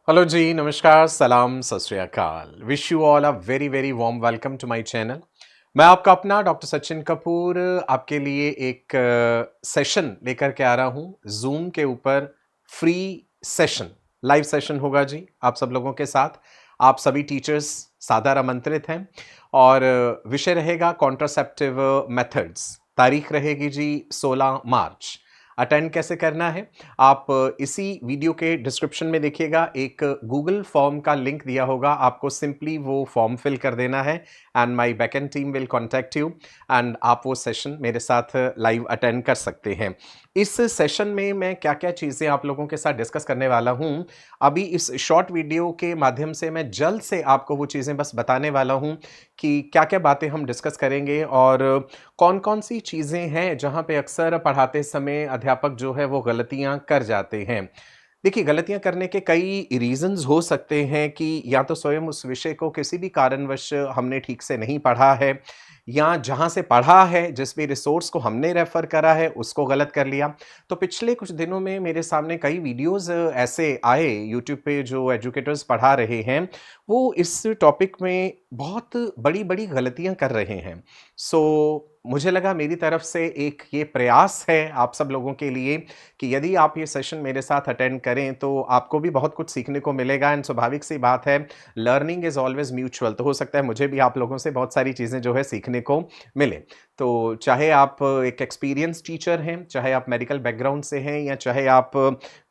Hello जी, नमस्कार, सलाम, Sat Shri Akal. Wish you all a very very warm welcome to my channel. मैं आपका अपना डॉक्टर सचिन कपूर आपके लिए एक सेशन लेकर के आ रहा हूँ जूम के ऊपर। फ्री सेशन, लाइव सेशन होगा जी आप सब लोगों के साथ। आप सभी टीचर्स सादर आमंत्रित हैं और विषय रहेगा कॉन्ट्रासेप्टिव मेथड्स। तारीख रहेगी जी 16 मार्च। अटेंड कैसे करना है, आप इसी वीडियो के डिस्क्रिप्शन में देखिएगा, एक गूगल फॉर्म का लिंक दिया होगा। आपको सिंपली वो फॉर्म फिल कर देना है and my backend team will contact you and आप वो सेशन मेरे साथ लाइव अटेंड कर सकते हैं। इस सेशन में मैं क्या क्या चीज़ें आप लोगों के साथ डिस्कस करने वाला हूं, अभी इस शॉर्ट वीडियो के माध्यम से मैं जल्द से आपको वो चीज़ें बस बताने वाला हूं कि क्या क्या बातें हम डिस्कस करेंगे और कौन-कौन सी चीज़ें हैं जहाँ पे अक्सर पढ़ाते समय अध्यापक जो है वो गलतियाँ कर जाते हैं। देखिए, गलतियाँ करने के कई रीज़न्स हो सकते हैं कि या तो स्वयं उस विषय को किसी भी कारणवश हमने ठीक से नहीं पढ़ा है, या जहाँ से पढ़ा है, जिस भी रिसोर्स को हमने रेफ़र करा है, उसको गलत कर लिया। तो पिछले कुछ दिनों में मेरे सामने कई वीडियोज़ ऐसे आए यूट्यूब पे जो एजुकेटर्स पढ़ा रहे हैं, वो इस टॉपिक में बहुत बड़ी-बड़ी गलतियाँ कर रहे हैं। सो मुझे लगा मेरी तरफ से एक ये प्रयास है आप सब लोगों के लिए कि यदि आप ये सेशन मेरे साथ अटेंड करें तो आपको भी बहुत कुछ सीखने को मिलेगा एंड स्वाभाविक सी बात है, लर्निंग इज़ ऑलवेज़ म्यूचुअल। तो हो सकता है मुझे भी आप लोगों से बहुत सारी चीज़ें जो है सीखने को मिले। तो चाहे आप एक एक्सपीरियंस टीचर हैं, चाहे आप मेडिकल बैकग्राउंड से हैं या चाहे आप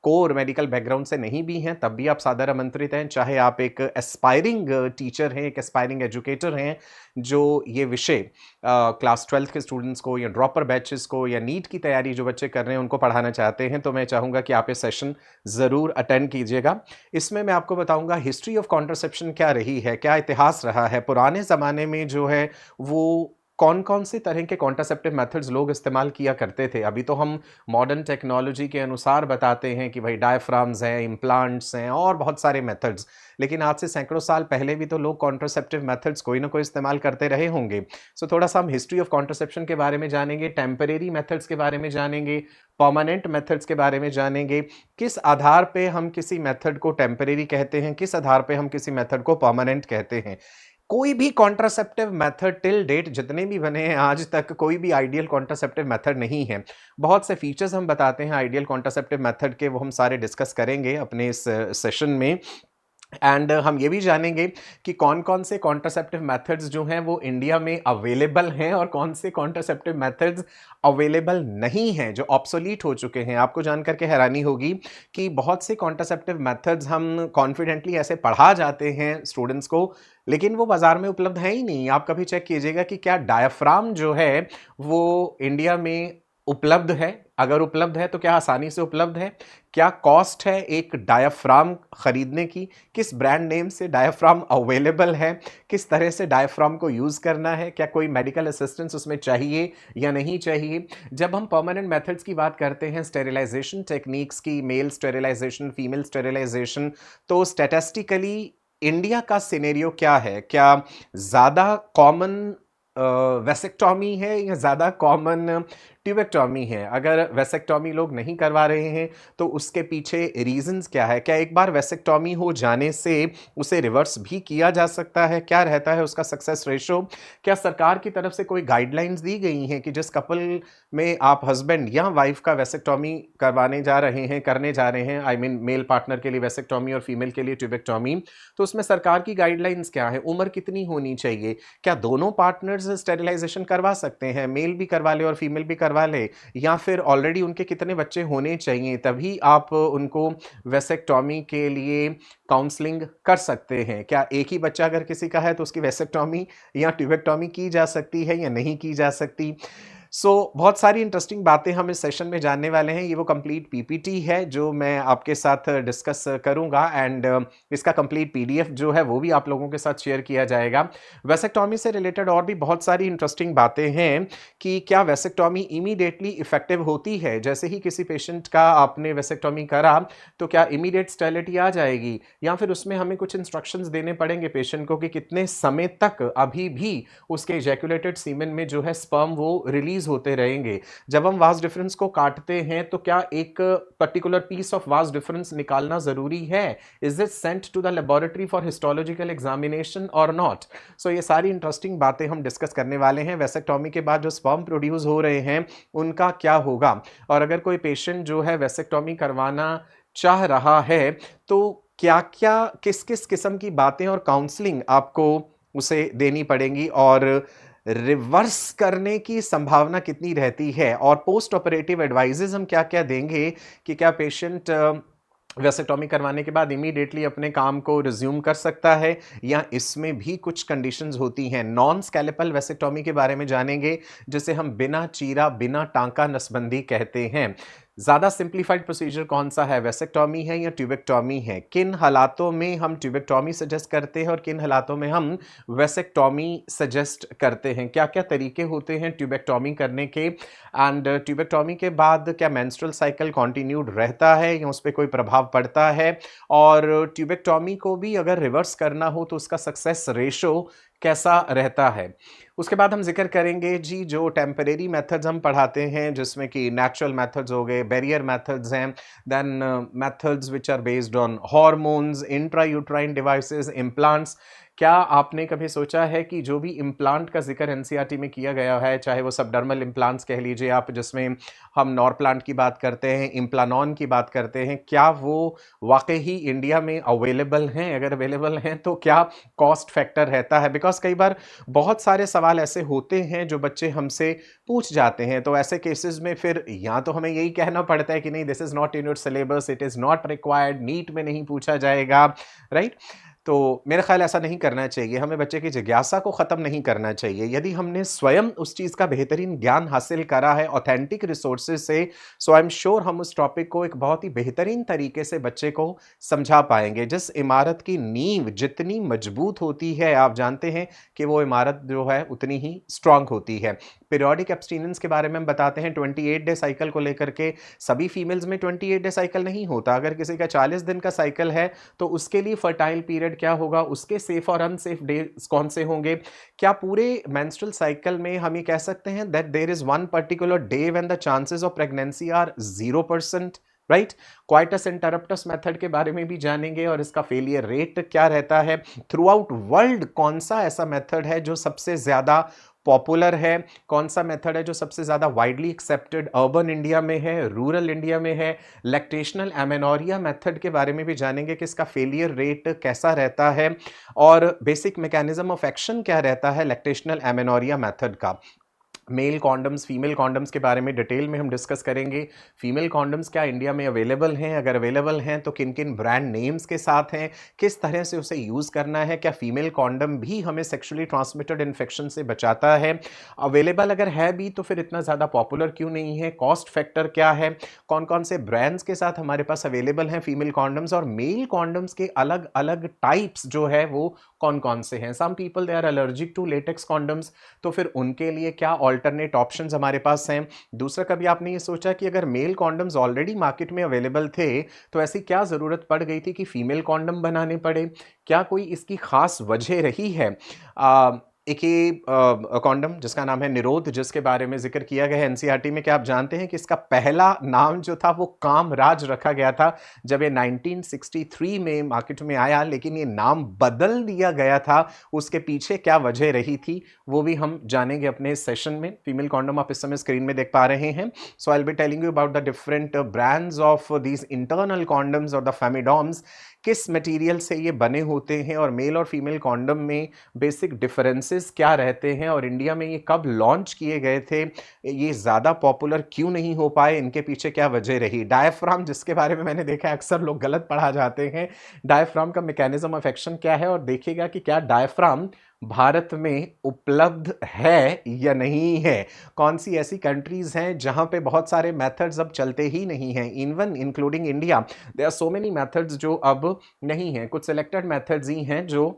कोर मेडिकल बैकग्राउंड से नहीं भी हैं, तब भी आप सादर आमंत्रित हैं। चाहे आप एक एस्पायरिंग टीचर हैं, एक एस्पायरिंग एजुकेटर हैं, जो ये विषय क्लास 12th के स्टूडेंट्स को या ड्रॉपर बैचेस को या नीट की तैयारी जो बच्चे कर रहे हैं उनको पढ़ाना चाहते हैं, तो मैं चाहूँगा कि आप ये सेशन ज़रूर अटेंड कीजिएगा। इसमें मैं आपको बताऊँगा हिस्ट्री ऑफ कॉन्ट्रासेप्शन क्या रही है, क्या इतिहास रहा है, पुराने ज़माने में जो है वो कौन-कौन से तरह के कॉन्ट्रासेप्टिव मेथड्स लोग इस्तेमाल किया करते थे। अभी तो हम मॉडर्न टेक्नोलॉजी के अनुसार बताते हैं कि भई डायफ्राम्स हैं, इम्प्लांट्स हैं और बहुत सारे मेथड्स। लेकिन आज से सैकड़ों साल पहले भी तो लोग कॉन्ट्रासेप्टिव मेथड्स कोई ना कोई इस्तेमाल करते रहे होंगे। सो थोड़ा-सा हम हिस्ट्री ऑफ कॉन्ट्रासेप्शन के बारे में जानेंगे, टेम्परेरी मेथड्स के बारे में जानेंगे, परमानेंट मेथड्स के बारे में जानेंगे, किस आधार पे हम किसी मेथड को टेम्परेरी कहते हैं, किस आधार पे हम किसी मेथड को परमानेंट कहते हैं। कोई भी कॉन्ट्रासेप्टिव मेथड टिल डेट जितने भी बने हैं आज तक, कोई भी आइडियल कॉन्ट्रासेप्टिव मेथड नहीं है। बहुत से फीचर्स हम बताते हैं आइडियल कॉन्ट्रासेप्टिव मेथड के, वो हम सारे डिस्कस करेंगे अपने इस सेशन में। एंड हम ये भी जानेंगे कि कौन-कौन से कॉन्ट्रासेप्टिव मेथड्स जो हैं वो इंडिया में अवेलेबल हैं और कौन से कॉन्ट्रासेप्टिव मेथड्स अवेलेबल नहीं हैं, जो ऑब्सोलीट हो चुके हैं। आपको जानकर के हैरानी होगी कि बहुत से कॉन्ट्रासेप्टिव मेथड्स हम कॉन्फिडेंटली ऐसे पढ़ा जाते हैं स्टूडेंट्स को, लेकिन वो बाज़ार में उपलब्ध है ही नहीं। आप कभी चेक कीजिएगा कि क्या डायाफ्राम जो है वो इंडिया में उपलब्ध है? अगर उपलब्ध है तो क्या आसानी से उपलब्ध है? क्या कॉस्ट है एक डायाफ्राम खरीदने की? किस ब्रांड नेम से डायाफ्राम अवेलेबल है, किस तरह से डायाफ्राम को यूज़ करना है, क्या कोई मेडिकल असिस्टेंस उसमें चाहिए या नहीं चाहिए। जब हम परमानेंट मेथड्स की बात करते हैं, स्टेरिलाइजेशन टेक्निक्स की, मेल स्टेरिलाइजेशन, फीमेल स्टेरिलाइजेशन, तो स्टैटिस्टिकली इंडिया का सिनेरियो क्या है? क्या ज़्यादा कॉमन वेसेक्टॉमी है या ज़्यादा कॉमन ट्यूबेक्टॉमी है? अगर वेसेक्टॉमी लोग नहीं करवा रहे हैं तो उसके पीछे रीजंस क्या है? क्या एक बार वेसेक्टॉमी हो जाने से उसे रिवर्स भी किया जा सकता है? क्या रहता है उसका सक्सेस रेशो? क्या सरकार की तरफ से कोई गाइडलाइंस दी गई हैं कि जिस कपल में आप हस्बैंड या वाइफ का वेसेक्टॉमी करवाने जा रहे हैं, करने जा रहे हैं, आई मीन मेल पार्टनर के लिए वेसेक्टॉमी और फीमेल के लिए ट्यूबेक्टॉमी, तो उसमें सरकार की गाइडलाइंस क्या है? उम्र कितनी होनी चाहिए? क्या दोनों पार्टनर्स स्टेरिलाइजेशन करवा सकते हैं, मेल भी करवा ले और फीमेल भी करवा ले, या फिर ऑलरेडी उनके कितने बच्चे होने चाहिए तभी आप उनको वेसेक्टॉमी के लिए काउंसलिंग कर सकते हैं? क्या एक ही बच्चा अगर किसी का है तो उसकी वेसेक्टॉमी या ट्यूबेक्टॉमी की जा सकती है या नहीं की जा सकती? बहुत सारी इंटरेस्टिंग बातें हम इस सेशन में जानने वाले हैं। ये वो कंप्लीट पीपीटी है जो मैं आपके साथ डिस्कस करूंगा एंड इसका कंप्लीट पीडीएफ जो है वो भी आप लोगों के साथ शेयर किया जाएगा। वेसेक्टॉमी से रिलेटेड और भी बहुत सारी इंटरेस्टिंग बातें हैं कि क्या वेसेक्टॉमी इमीडिएटली इफेक्टिव होती है? जैसे ही किसी पेशेंट का आपने वेसेक्टॉमी करा तो क्या इमीडिएट स्टेरिलिटी आ जाएगी, या फिर उसमें हमें कुछ इंस्ट्रक्शंस देने पड़ेंगे पेशेंट को कि कितने समय तक अभी भी उसके इजैकुलेटेड सीमेन में जो है स्पर्म वो रिलीज इंक्रीज होते रहेंगे। जब हम वास डिफरेंस को काटते हैं तो क्या एक particular piece of vas deferens निकालना जरूरी है? Is it sent to the laboratory for histological examination और नॉट? सो ये सारी इंटरेस्टिंग बातें हम डिस्कस करने वाले हैं। वेसेक्टॉमी के बाद जो स्पर्म प्रोड्यूस हो रहे हैं उनका क्या होगा, और अगर कोई पेशेंट जो है वेसेक्टॉमी करवाना चाह रहा है तो क्या क्या किस किस किस्म की बातें और काउंसलिंग आपको उसे देनी पड़ेंगी, और रिवर्स करने की संभावना कितनी रहती है, और पोस्ट ऑपरेटिव एडवाइजेज हम क्या क्या देंगे कि क्या पेशेंट वेसेक्टॉमी करवाने के बाद इमीडिएटली अपने काम को रिज्यूम कर सकता है, या इसमें भी कुछ कंडीशंस होती हैं। नॉन स्कैलेपल वेसेक्टॉमी के बारे में जानेंगे, जिसे हम बिना चीरा बिना टांका नसबंदी कहते हैं। ज़्यादा सिंप्लीफाइड प्रोसीजर कौन सा है, वेसेक्टॉमी है या ट्यूबेक्टॉमी है? किन हालातों में हम ट्यूबेक्टॉमी सजेस्ट करते हैं और किन हालातों में हम वेसेक्टॉमी सजेस्ट करते हैं? क्या क्या तरीके होते हैं ट्यूबेक्टॉमी करने के, एंड ट्यूबेक्टॉमी के बाद क्या मेंस्ट्रुअल साइकिल कंटिन्यूड रहता है या उस पर कोई प्रभाव पड़ता है? और ट्यूबेक्टॉमी को भी अगर रिवर्स करना हो तो उसका सक्सेस रेशो कैसा रहता है? उसके बाद हम जिक्र करेंगे जी जो टेम्परेरी मेथड्स हम पढ़ाते हैं, जिसमें कि नेचुरल मेथड्स हो गए, बैरियर मेथड्स हैं, then methods which are based on hormones, intrauterine devices, implants. क्या आपने कभी सोचा है कि जो भी इम्प्लांट का जिक्र एनसीईआरटी में किया गया है, चाहे वो सबडर्मल इम्प्लांट्स कह लीजिए आप, जिसमें हम नॉरप्लांट की बात करते हैं, इम्प्लानॉन की बात करते हैं, क्या वो वाकई ही इंडिया में अवेलेबल हैं? अगर अवेलेबल हैं तो क्या कॉस्ट फैक्टर रहता है? बिकॉज कई बार बहुत सारे सवाल ऐसे होते हैं जो बच्चे हमसे पूछ जाते हैं, तो ऐसे केसेस में फिर या तो हमें यही कहना पड़ता है कि नहीं, this is not in your syllabus, it is not required, NEET में नहीं पूछा जाएगा, राइट? तो मेरा ख्याल ऐसा नहीं करना चाहिए, हमें बच्चे की जिज्ञासा को ख़त्म नहीं करना चाहिए। यदि हमने स्वयं उस चीज़ का बेहतरीन ज्ञान हासिल करा है ऑथेंटिक रिसोर्सेज से, सो आई एम श्योर हम उस टॉपिक को एक बहुत ही बेहतरीन तरीके से बच्चे को समझा पाएंगे। जिस इमारत की नींव जितनी मजबूत होती है, आप जानते हैं कि वो इमारत जो है उतनी ही स्ट्रांग होती है। पीरियोडिक एब्स्टिनेंस के बारे में हम बताते हैं 28 डे साइकिल को लेकर के। सभी फीमेल्स में 28 डे साइकिल नहीं होता। अगर किसी का 40 दिन का साइकिल है तो उसके लिए फर्टाइल पीरियड क्या होगा, उसके सेफ और अनसेफ डे कौन से होंगे? क्या पूरे मेंस्ट्रुअल साइकिल में हम ये कह सकते हैं that there is one particular day when the chances of pregnancy are 0%, right? Coitus interruptus method के बारे में भी जानेंगे और इसका फेलियर रेट क्या रहता है। थ्रू आउट वर्ल्ड कौन सा ऐसा मेथड है जो सबसे ज्यादा पॉपुलर है, कौन सा मेथड है जो सबसे ज्यादा वाइडली एक्सेप्टेड अर्बन इंडिया में है, रूरल इंडिया में है? लैक्टेशनल एमेनोरिया मेथड के बारे में भी जानेंगे कि इसका फेलियर रेट कैसा रहता है, और बेसिक मैकेनिज्म ऑफ एक्शन क्या रहता है लैक्टेशनल एमेनोरिया मेथड का। मेल कॉन्डम्स, फीमेल कॉन्डम्स के बारे में डिटेल में हम डिस्कस करेंगे। फीमेल कॉन्डम्स क्या इंडिया में अवेलेबल हैं? अगर अवेलेबल हैं तो किन किन ब्रांड नेम्स के साथ हैं, किस तरह से उसे यूज़ करना है? क्या फीमेल कॉन्डम भी हमें सेक्सुअली ट्रांसमिटेड इन्फेक्शन से बचाता है? अवेलेबल अगर है भी तो फिर इतना ज़्यादा पॉपुलर क्यों नहीं है? कॉस्ट फैक्टर क्या है? कौन कौन से ब्रांड्स के साथ हमारे पास अवेलेबल हैं फीमेल कॉन्डम्स? और मेल कॉन्डम्स के अलग अलग टाइप्स जो है वो कौन कौन से हैं? Some people they are allergic to latex condoms, तो फिर उनके लिए क्या ऑल्टरनेट ऑप्शंस हमारे पास हैं? दूसरा, कभी आपने ये सोचा कि अगर मेल कॉन्डम्स ऑलरेडी मार्केट में अवेलेबल थे तो ऐसी क्या ज़रूरत पड़ गई थी कि फीमेल कॉन्डम बनाने पड़े? क्या कोई इसकी खास वजह रही है? एक ये कॉन्डम जिसका नाम है निरोध, जिसके बारे में जिक्र किया गया है एनसीईआरटी में, क्या आप जानते हैं कि इसका पहला नाम जो था वो कामराज रखा गया था जब ये 1963 में मार्केट में आया, लेकिन ये नाम बदल दिया गया था। उसके पीछे क्या वजह रही थी वो भी हम जानेंगे अपने सेशन में। फीमेल कॉन्डम आप इस समय स्क्रीन में देख पा रहे हैं। So I will be telling you about the different brands of these internal condoms और द फेमिडॉम्स, किस मटेरियल से ये बने होते हैं, और मेल और फीमेल कॉन्डम में बेसिक डिफरेंसेस क्या रहते हैं, और इंडिया में ये कब लॉन्च किए गए थे, ये ज़्यादा पॉपुलर क्यों नहीं हो पाए, इनके पीछे क्या वजह रही। डायफ्राम, जिसके बारे में मैंने देखा है अक्सर लोग गलत पढ़ा जाते हैं, डायफ्राम का मैकेनिज्म ऑफ एक्शन क्या है, और देखिएगा कि क्या डायफ्राम भारत में उपलब्ध है या नहीं है। कौन सी ऐसी कंट्रीज हैं जहां पे बहुत सारे मेथड्स अब चलते ही नहीं हैं, even including India. There are so many methods जो अब नहीं हैं, कुछ सिलेक्टेड मेथड्स ही हैं जो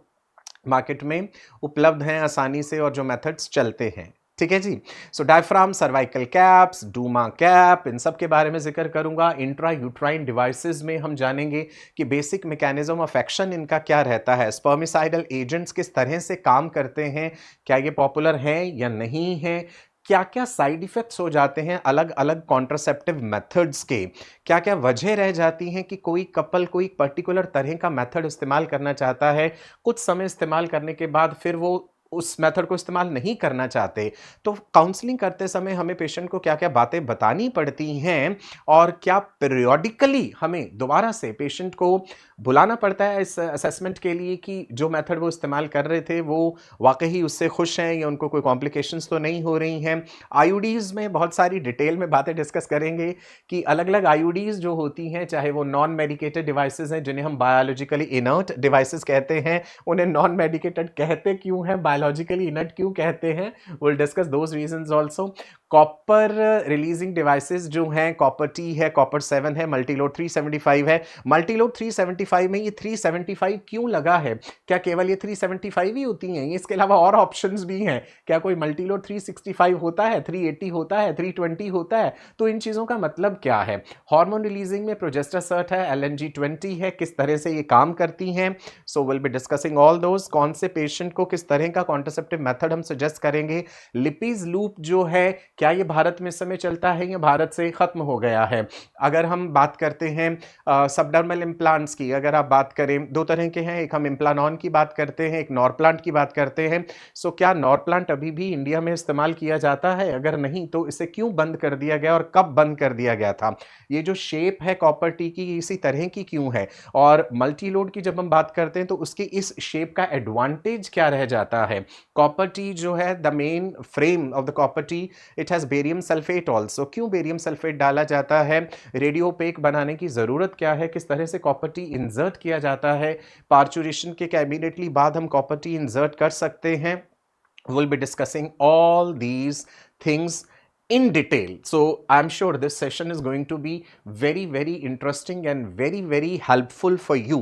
मार्केट में उपलब्ध हैं आसानी से और जो मेथड्स चलते हैं। ठीक है जी। सो diaphragm, cervical caps, Duma cap, इन सब के बारे में जिक्र करूंगा। इंट्रा यूट्राइन डिवाइसेस में हम जानेंगे कि बेसिक मैकेनिज्म ऑफ एक्शन इनका क्या रहता है, स्पर्मिसाइडल एजेंट्स किस तरह से काम करते हैं, क्या ये पॉपुलर हैं या नहीं है, क्या-क्या साइड इफ़ेक्ट्स हो जाते हैं अलग-अलग कॉन्ट्रासेप्टिव मेथड्स के? क्या-क्या वजह रह जाती हैं कि कोई कपल कोई पर्टिकुलर तरह का मेथड इस्तेमाल करना चाहता है, कुछ समय इस्तेमाल करने के बाद फिर वो उस मेथड को इस्तेमाल नहीं करना चाहते। तो काउंसलिंग करते समय हमें पेशेंट को क्या-क्या बातें बतानी पड़ती हैं और क्या पीरियोडिकली हमें दोबारा से पेशेंट को बुलाना पड़ता है इस असेसमेंट के लिए कि जो मेथड वो इस्तेमाल कर रहे थे वो वाक़ई उससे खुश हैं या उनको कोई कॉम्प्लिकेशंस तो नहीं हो रही हैं। आईयूडीज़ में बहुत सारी डिटेल में बातें डिस्कस करेंगे कि अलग-अलग आईयूडीज़ जो होती हैं, चाहे वो नॉन मेडिकेटेड डिवाइसेज़ हैं जिन्हें हम बायोलॉजिकली इनर्ट डिवाइसेज़ कहते हैं, उन्हें नॉन मेडिकेटेड कहते क्यों हैं, बायोलॉजिकली इनर्ट क्यों कहते हैं? Will discuss those reasons also. Copper releasing devices जो हैं, कॉपर टी है, कॉपर 7 है, मल्टीलोड 375 है। मल्टीलोड 375 में ये 375 क्यों लगा है? क्या केवल ये 375 ही होती हैं? इसके अलावा और ऑप्शंस भी हैं। क्या कोई मल्टीलोड 365 होता है, 380 होता है, 320 होता है? तो इन चीज़ों का मतलब क्या है? हार्मोन रिलीजिंग में प्रोजेस्टेरोन है, एलएनजी-20 है, किस तरह से ये काम करती हैं? सो will be discussing all those. कौन से पेशेंट को किस तरह का कॉन्ट्रासेप्टिव मेथड हम सजेस्ट करेंगे? लिपीज़ लूप जो है, क्या ये भारत में इस समय चलता है या भारत से खत्म हो गया है? अगर हम बात करते हैं सबडर्मल इम्प्लांट्स की, अगर आप बात करें, 2 तरह के हैं, एक हम इम्प्लानॉन की बात करते हैं, एक नॉरप्लांट की बात करते हैं। सो क्या नॉरप्लांट अभी भी इंडिया में इस्तेमाल किया जाता है? अगर नहीं तो इसे क्यों बंद कर दिया गया और कब बंद कर दिया गया था? ये जो शेप है कॉपर टी की, ये इसी तरह की क्यों है? और मल्टी लोड की जब हम बात करते हैं तो उसकी इस शेप का एडवांटेज क्या रह जाता है? कॉपर टी जो है, the main frame of the copper T, it has barium sulphate also. क्यों बेरियम सल्फेट डाला जाता है? रेडियो ओपेक बनाने की ज़रूरत क्या है? किस तरह से कॉपर टी इंसर्ट किया जाता है? पार्चुरेशन के क्या इमीडिएटली बाद हम कॉपर टी इंसर्ट कर सकते हैं? We'll be discussing all these things in detail. So I'm sure this session is going to be very very interesting and very very helpful for you.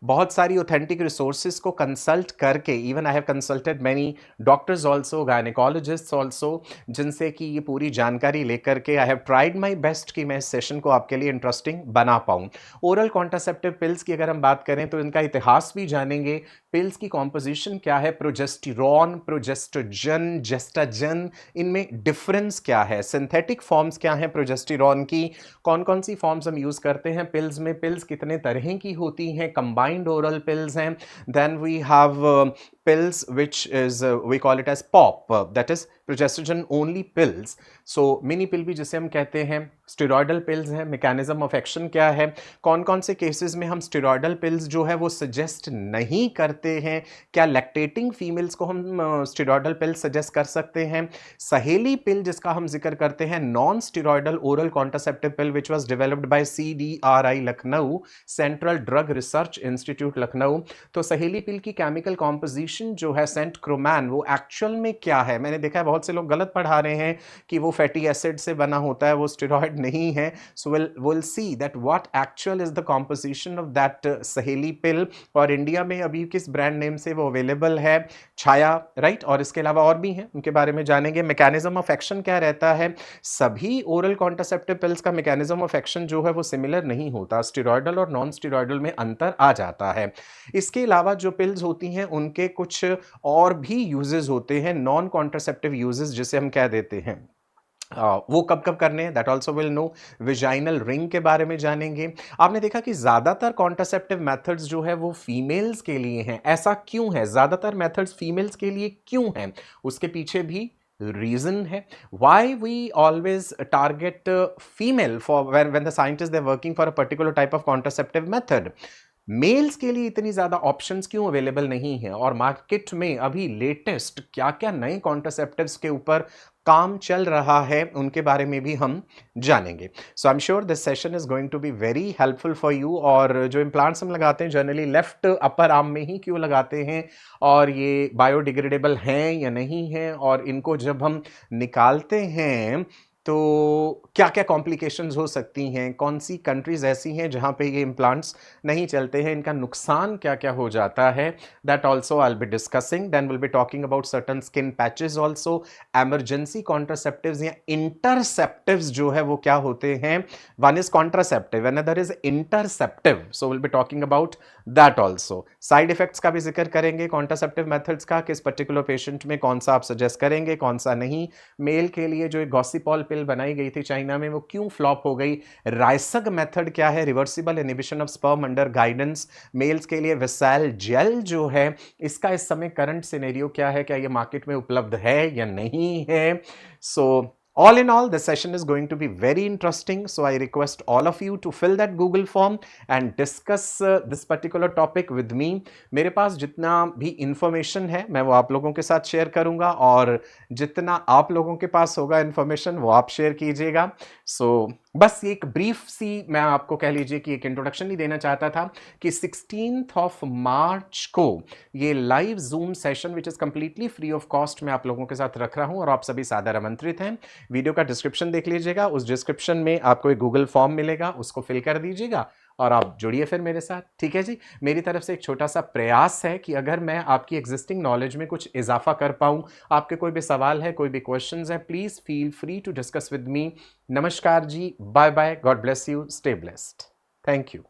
बहुत सारी authentic resources को consult करके, even I have consulted many doctors also, gynecologists also, जिनसे कि ये पूरी जानकारी लेकर के I have tried my best कि मैं इस सेशन को आपके लिए इंटरेस्टिंग बना पाऊँ। ओरल कॉन्ट्रासेप्टिव पिल्स की अगर हम बात करें तो इनका इतिहास भी जानेंगे, पिल्स की कॉम्पोजिशन क्या है, प्रोजेस्टेरॉन, प्रोजेस्टोजन, जेस्टाजन, इनमें डिफरेंस क्या है, सिंथेटिक फॉर्म्स क्या हैं प्रोजेस्टेरॉन की, कौन कौन सी फॉर्म्स हम यूज़ करते हैं पिल्स में, पिल्स कितने तरह की होती हैं, कंबाइंड ओरल पिल्स हैं, then we have pills which is we call it as POP, that is progesterone only pills. So mini pill भी जिसे हम कहते हैं, स्टेरॉयडल पिल्स हैं, मैकेनिज्म ऑफ एक्शन क्या है, कौन कौन से केसेस में हम स्टेरॉयडल पिल्स जो है वो सजेस्ट नहीं करते हैं, क्या लैक्टेटिंग फीमेल्स को हम स्टेरॉयडल पिल सजेस्ट कर सकते हैं, सहेली पिल जिसका हम जिक्र करते हैं, non steroidal oral contraceptive pill which was developed by CDRI Lucknow, central drug research institute Lucknow. तो सहेली पिल की केमिकल कॉम्पोजिशन जो है सेंट क्रोमैन, वो एक्चुअल में क्या है? मैंने देखा है बहुत से लोग गलत पढ़ा रहे हैं कि वो फैटी एसिड से बना होता है, वो स्टेरॉयड नहीं है। सो we'll see that what actual is the composition of that सहेली पिल, और इंडिया में अभी किस ब्रांड नेम से वो अवेलेबल है, छाया, राइट, और इसके अलावा और भी हैं, उनके बारे में जानेंगे। मैकेनिज्म ऑफ एक्शन क्या रहता है? सभी ओरल कॉन्ट्रासेप्टिव पिल्स का मैकेनिज्म ऑफ एक्शन जो है वो सिमिलर नहीं होता, स्टेरॉयडल और नॉन स्टेरॉयडल में अंतर आ जाता है। इसके अलावा जो पिल्स होती हैं उनके कुछ और भी यूजेस होते हैं, नॉन कॉन्ट्रासेप्टिव यूजेस जिसे हम कह देते हैं। वो कब कब करने हैं, that also will know. Vaginal ring के बारे में जानेंगे। आपने देखा कि ज़्यादातर कॉन्ट्रासेप्टिव मेथड्स जो है वो फीमेल्स के लिए हैं। ऐसा क्यों है? ज़्यादातर मेथड्स फीमेल्स के लिए क्यों हैं? उसके पीछे भी रीजन है। Why we always target female for when the scientists they're working for a particular type of contraceptive method, males के लिए इतनी ज़्यादा ऑप्शंस क्यों अवेलेबल नहीं है, और मार्केट में अभी लेटेस्ट क्या क्या नए कॉन्ट्रासेप्टिव्स के ऊपर काम चल रहा है, उनके बारे में भी हम जानेंगे। So I am sure this session is going to be very helpful for you. और जो इम्प्लांट्स हम लगाते हैं जनरली लेफ्ट अपर आर्म में ही क्यों लगाते हैं, और ये बायोडिग्रेडेबल हैं या नहीं हैं, और इनको जब हम निकालते हैं तो क्या-क्या कॉम्प्लिकेशंस हो सकती हैं? कौन-सी कंट्रीज़ ऐसी हैं जहाँ पे ये इम्प्लांट्स नहीं चलते हैं? इनका नुकसान क्या-क्या हो जाता है? That also I will be discussing. Then will be talking about certain skin patches also, emergency contraceptives या इंटरसेप्टिव्स जो है वो क्या होते हैं? One is contraceptive, another is interceptive. So will be talking about that also. Side effects का भी ज़िक्र करेंगे कॉन्ट्रासेप्टिव मेथड्स का, किस पर्टिकुलर पेशेंट में कौन-सा आप सजेस्ट करेंगे, कौन-सा नहीं। मेल के लिए जो एक गॉसिपॉल पिल बनाई गई थी चाइना में, वो क्यों फ्लॉप हो गई? राइसग मेथड क्या है? Reversible inhibition of sperm under guidance. Males के लिए विसाइल जेल जो है, इसका इस समय करंट सिनेरियो क्या है? क्या ये मार्केट में उपलब्ध है या नहीं है? सो all in all, the session is going to be very interesting. So I request all of you to fill that Google form and discuss this particular topic with me. मेरे पास जितना भी इंफॉर्मेशन है मैं वो आप लोगों के साथ शेयर करूंगा, और जितना आप लोगों के पास होगा इंफॉर्मेशन वो आप शेयर कीजिएगा। सो बस एक ब्रीफ सी मैं आपको कह लीजिए कि एक इंट्रोडक्शन ही देना चाहता था कि 16th ऑफ मार्च को ये live zoom session which is completely free of cost मैं आप लोगों के साथ रख रहा हूं, और आप सभी सादर आमंत्रित हैं। वीडियो का डिस्क्रिप्शन देख लीजिएगा, उस डिस्क्रिप्शन में आपको एक गूगल फॉर्म मिलेगा, उसको फिल कर दीजिएगा और आप जुड़िए फिर मेरे साथ। ठीक है जी। मेरी तरफ से एक छोटा सा प्रयास है कि अगर मैं आपकी एग्जिस्टिंग नॉलेज में कुछ इजाफा कर पाऊं, आपके कोई भी सवाल है, कोई भी क्वेश्चंस है, please feel free to discuss with me. नमस्कार ji, bye bye, God bless you, stay blessed, thank you.